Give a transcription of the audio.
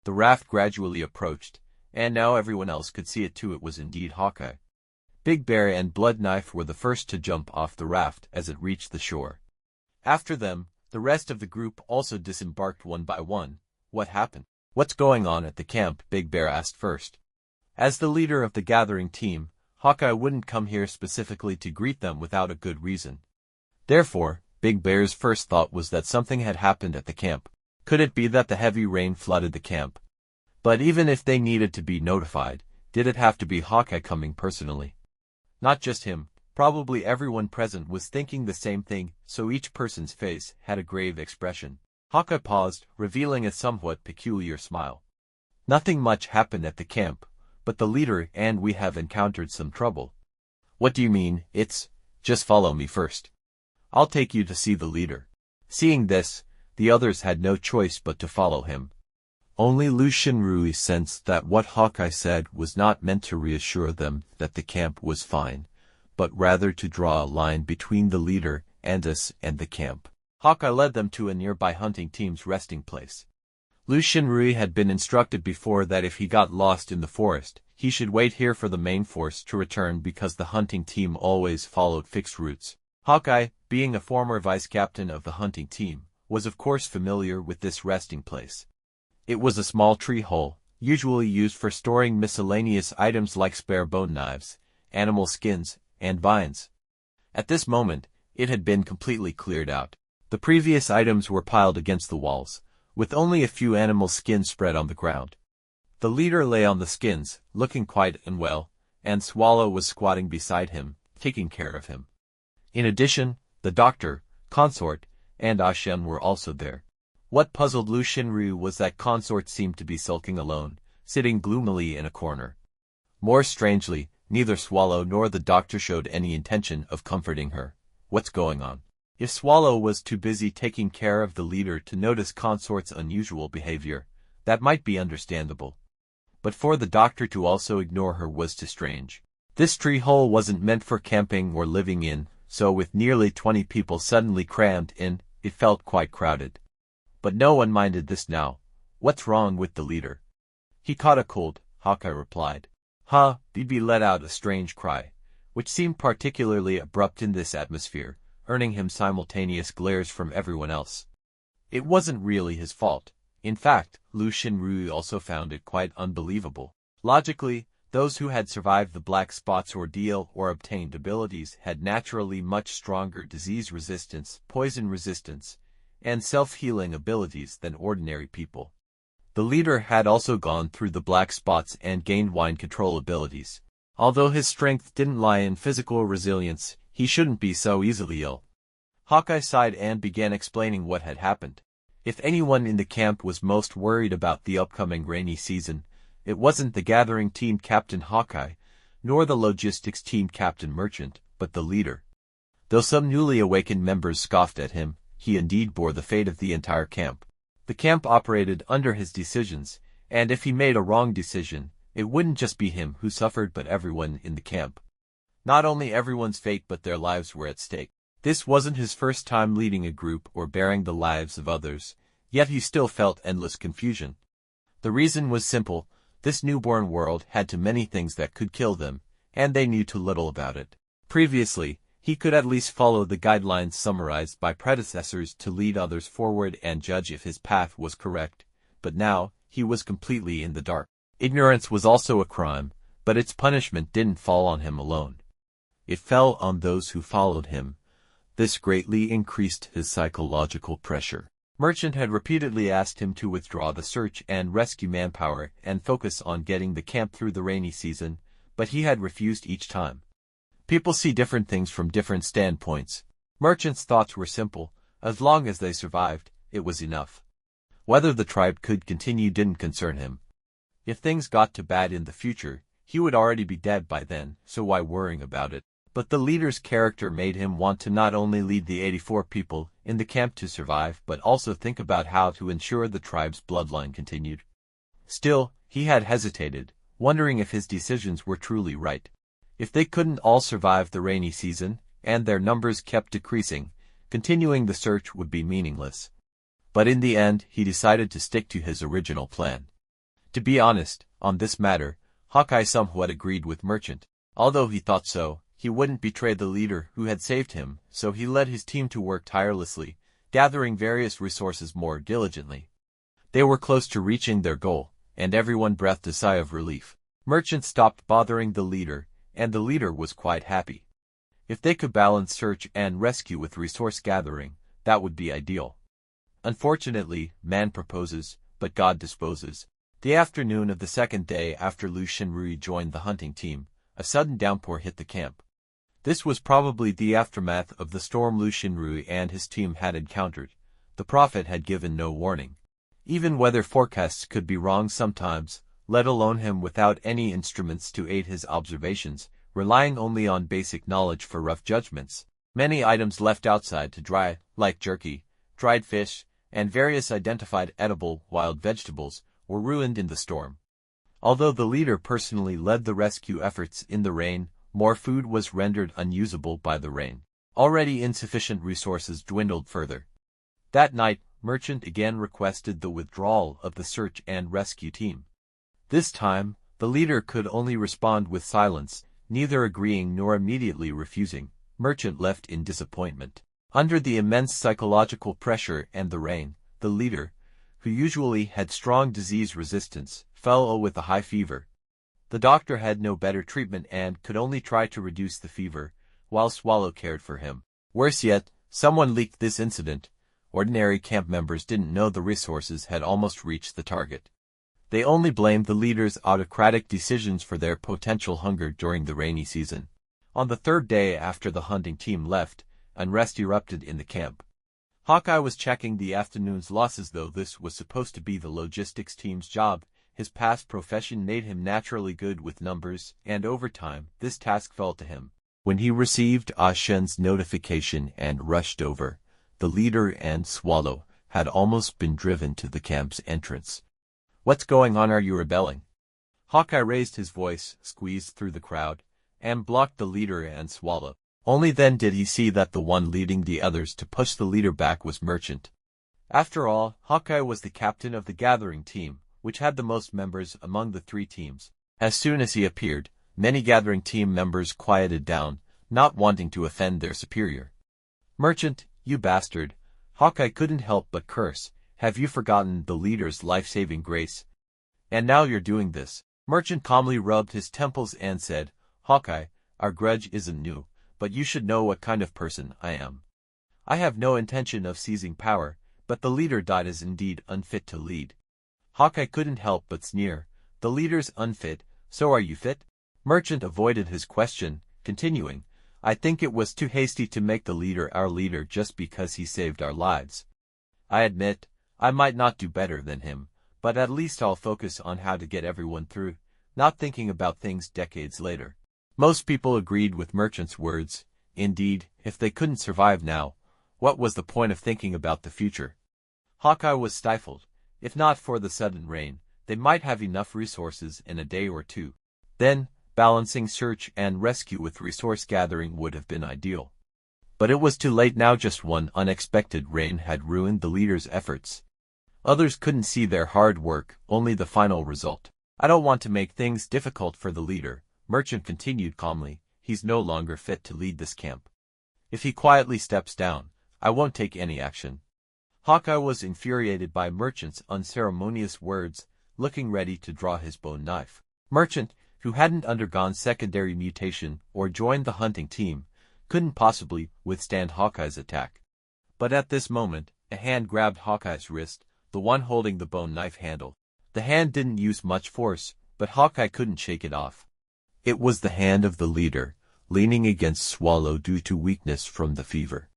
The raft gradually approached, and now everyone else could see it too. It was indeed Hawkeye. Big Bear and Blood Knife were the first to jump off the raft as it reached the shore. After them, the rest of the group also disembarked one by one. What happened? What's going on at the camp? Big Bear asked first. As the leader of the gathering team, Hawkeye wouldn't come here specifically to greet them without a good reason. Therefore, Big Bear's first thought was that something had happened at the camp. Could it be that the heavy rain flooded the camp? But even if they needed to be notified, did it have to be Hawkeye coming personally? Not just him, probably everyone present was thinking the same thing, so each person's face had a grave expression. Hawkeye paused, revealing a somewhat peculiar smile. Nothing much happened at the camp, but the leader and we have encountered some trouble. What do you mean? Just follow me first. I'll take you to see the leader. Seeing this, the others had no choice but to follow him. Only Lu Xinrui sensed that what Hawkeye said was not meant to reassure them that the camp was fine, but rather to draw a line between the leader and us and the camp. Hawkeye led them to a nearby hunting team's resting place. Lu Xinrui had been instructed before that if he got lost in the forest, he should wait here for the main force to return because the hunting team always followed fixed routes. Hawkeye, being a former vice-captain of the hunting team, was of course familiar with this resting place. It was a small tree hole, usually used for storing miscellaneous items like spare bone knives, animal skins, and vines. At this moment, it had been completely cleared out. The previous items were piled against the walls, with only a few animal skins spread on the ground. The leader lay on the skins, looking quite unwell, and Swallow was squatting beside him, taking care of him. In addition, the doctor, consort, and Ashen were also there. What puzzled Lu Xinrui was that consort seemed to be sulking alone, sitting gloomily in a corner. More strangely, neither Swallow nor the doctor showed any intention of comforting her. What's going on? If Swallow was too busy taking care of the leader to notice consort's unusual behavior, that might be understandable. But for the doctor to also ignore her was too strange. This tree hole wasn't meant for camping or living in, so with nearly 20 people suddenly crammed in, it felt quite crowded. But no one minded this now. What's wrong with the leader? He caught a cold, Hawkeye replied. Bibi let out a strange cry, which seemed particularly abrupt in this atmosphere, earning him simultaneous glares from everyone else. It wasn't really his fault. In fact, Lu Xinrui also found it quite unbelievable. Logically, those who had survived the black spot's ordeal or obtained abilities had naturally much stronger disease resistance, poison resistance, and self-healing abilities than ordinary people. The leader had also gone through the black spots and gained mind control abilities. Although his strength didn't lie in physical resilience, he shouldn't be so easily ill. Hawkeye sighed and began explaining what had happened. If anyone in the camp was most worried about the upcoming rainy season, it wasn't the gathering team captain Hawkeye, nor the logistics team captain Merchant, but the leader. Though some newly awakened members scoffed at him, he indeed bore the fate of the entire camp. The camp operated under his decisions, and if he made a wrong decision, it wouldn't just be him who suffered but everyone in the camp. Not only everyone's fate but their lives were at stake. This wasn't his first time leading a group or bearing the lives of others, yet he still felt endless confusion. The reason was simple: this newborn world had too many things that could kill them, and they knew too little about it. Previously, he could at least follow the guidelines summarized by predecessors to lead others forward and judge if his path was correct, but now, he was completely in the dark. Ignorance was also a crime, but its punishment didn't fall on him alone. It fell on those who followed him. This greatly increased his psychological pressure. Merchant had repeatedly asked him to withdraw the search and rescue manpower and focus on getting the camp through the rainy season, but he had refused each time. People see different things from different standpoints. Merchant's thoughts were simple: as long as they survived, it was enough. Whether the tribe could continue didn't concern him. If things got too bad in the future, he would already be dead by then, so why worrying about it? But the leader's character made him want to not only lead the 84 people in the camp to survive but also think about how to ensure the tribe's bloodline continued. Still, he had hesitated, wondering if his decisions were truly right. If they couldn't all survive the rainy season, and their numbers kept decreasing, continuing the search would be meaningless. But in the end, he decided to stick to his original plan. To be honest, on this matter, Hawkeye somewhat agreed with Merchant. Although he thought so, he wouldn't betray the leader who had saved him, so he led his team to work tirelessly, gathering various resources more diligently. They were close to reaching their goal, and everyone breathed a sigh of relief. Merchant stopped bothering the leader, and the leader was quite happy. If they could balance search and rescue with resource gathering, that would be ideal. Unfortunately, man proposes, but God disposes. The afternoon of the second day after Lu Xinrui joined the hunting team, a sudden downpour hit the camp. This was probably the aftermath of the storm Lu Xinrui and his team had encountered. The prophet had given no warning. Even weather forecasts could be wrong sometimes, let alone him without any instruments to aid his observations, relying only on basic knowledge for rough judgments. Many items left outside to dry, like jerky, dried fish, and various identified edible wild vegetables, were ruined in the storm. Although the leader personally led the rescue efforts in the rain, more food was rendered unusable by the rain. Already insufficient resources dwindled further. That night, Merchant again requested the withdrawal of the search and rescue team. This time, the leader could only respond with silence, neither agreeing nor immediately refusing. Merchant left in disappointment. Under the immense psychological pressure and the rain, the leader, who usually had strong disease resistance, fell ill with a high fever. The doctor had no better treatment and could only try to reduce the fever, while Swallow cared for him. Worse yet, someone leaked this incident. Ordinary camp members didn't know the resources had almost reached the target. They only blamed the leader's autocratic decisions for their potential hunger during the rainy season. On the third day after the hunting team left, unrest erupted in the camp. Hawkeye was checking the afternoon's losses. Though this was supposed to be the logistics team's job, his past profession made him naturally good with numbers, and over time, this task fell to him. When he received Ah Shen's notification and rushed over, the leader and Swallow had almost been driven to the camp's entrance. "What's going on? Are you rebelling?" Hawkeye raised his voice, squeezed through the crowd, and blocked the leader and Swallow. Only then did he see that the one leading the others to push the leader back was Merchant. After all, Hawkeye was the captain of the gathering team, which had the most members among the three teams. As soon as he appeared, many gathering team members quieted down, not wanting to offend their superior. "Merchant, you bastard," Hawkeye couldn't help but curse. "Have you forgotten the leader's life-saving grace? And now you're doing this." Merchant calmly rubbed his temples and said, "Hawkeye, our grudge isn't new, but you should know what kind of person I am. I have no intention of seizing power, but the leader died is indeed unfit to lead." Hawkeye couldn't help but sneer. "The leader's unfit, so are you fit?" Merchant avoided his question, continuing, "I think it was too hasty to make the leader our leader just because he saved our lives. I admit, I might not do better than him, but at least I'll focus on how to get everyone through, not thinking about things decades later." Most people agreed with Merchant's words. Indeed, if they couldn't survive now, what was the point of thinking about the future? Hawkeye was stifled. If not for the sudden rain, they might have enough resources in a day or two. Then, balancing search and rescue with resource gathering would have been ideal. But it was too late now. Just one unexpected rain had ruined the leader's efforts. Others couldn't see their hard work, only the final result. "I don't want to make things difficult for the leader," Merchant continued calmly. "He's no longer fit to lead this camp. If he quietly steps down, I won't take any action." Hawkeye was infuriated by Merchant's unceremonious words, looking ready to draw his bone knife. Merchant, who hadn't undergone secondary mutation or joined the hunting team, couldn't possibly withstand Hawkeye's attack. But at this moment, a hand grabbed Hawkeye's wrist, the one holding the bone knife handle. The hand didn't use much force, but Hawkeye couldn't shake it off. It was the hand of the leader, leaning against Swallow due to weakness from the fever.